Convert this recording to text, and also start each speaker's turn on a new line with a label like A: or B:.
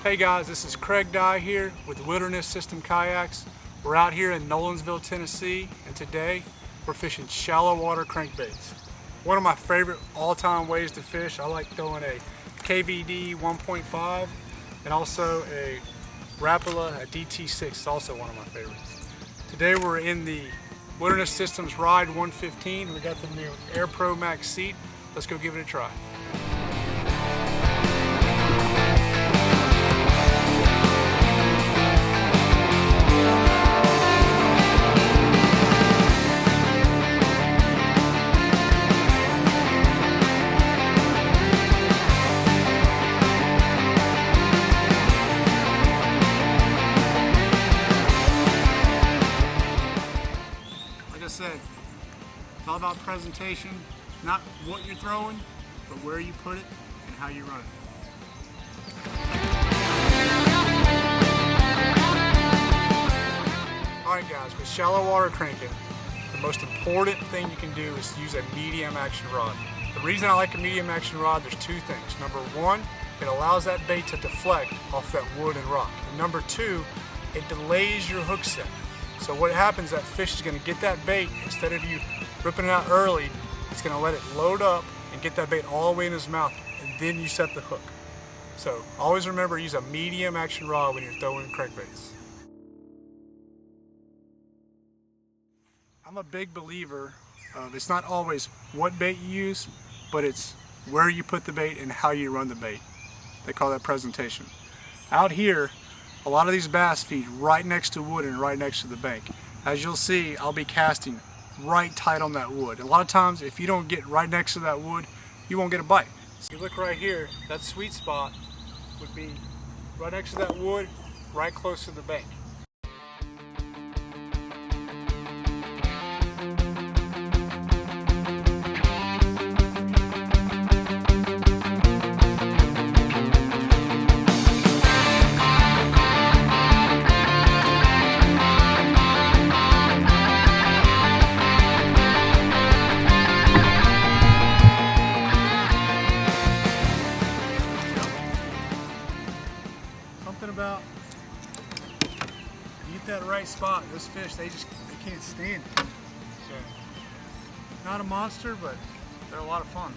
A: Hey guys, this is Craig Dye here with Wilderness System Kayaks. We're out here in Nolensville, Tennessee, and today we're fishing shallow water crankbaits. One of my favorite all-time ways to fish. I like throwing a KVD 1.5 and also a Rapala, a DT6 is also one of my favorites. Today we're in the Wilderness Systems Ride 115. We got the new Air Pro Max seat. Let's go give it a try. Said, it's all about presentation, not what you're throwing, but where you put it and how you run it. Alright guys, with shallow water cranking, the most important thing you can do is use a medium action rod. The reason I like a medium action rod, there's two things. Number one, it allows that bait to deflect off that wood and rock. And number two, it delays your hook set. So what happens, that fish is going to get that bait, instead of you ripping it out early, it's going to let it load up and get that bait all the way in his mouth, and then you set the hook. So always remember, use a medium action rod when you're throwing crankbaits. I'm a big believer of it's not always what bait you use, but it's where you put the bait and how you run the bait. They call that presentation. Out here, a lot of these bass feed right next to wood and right next to the bank. As you'll see, I'll be casting right tight on that wood. A lot of times, if you don't get right next to that wood, you won't get a bite. So you look right here, that sweet spot would be right next to that wood, right close to the bank. Something about you get that right spot. Those fish, they can't stand it. So, not a monster, but they're a lot of fun.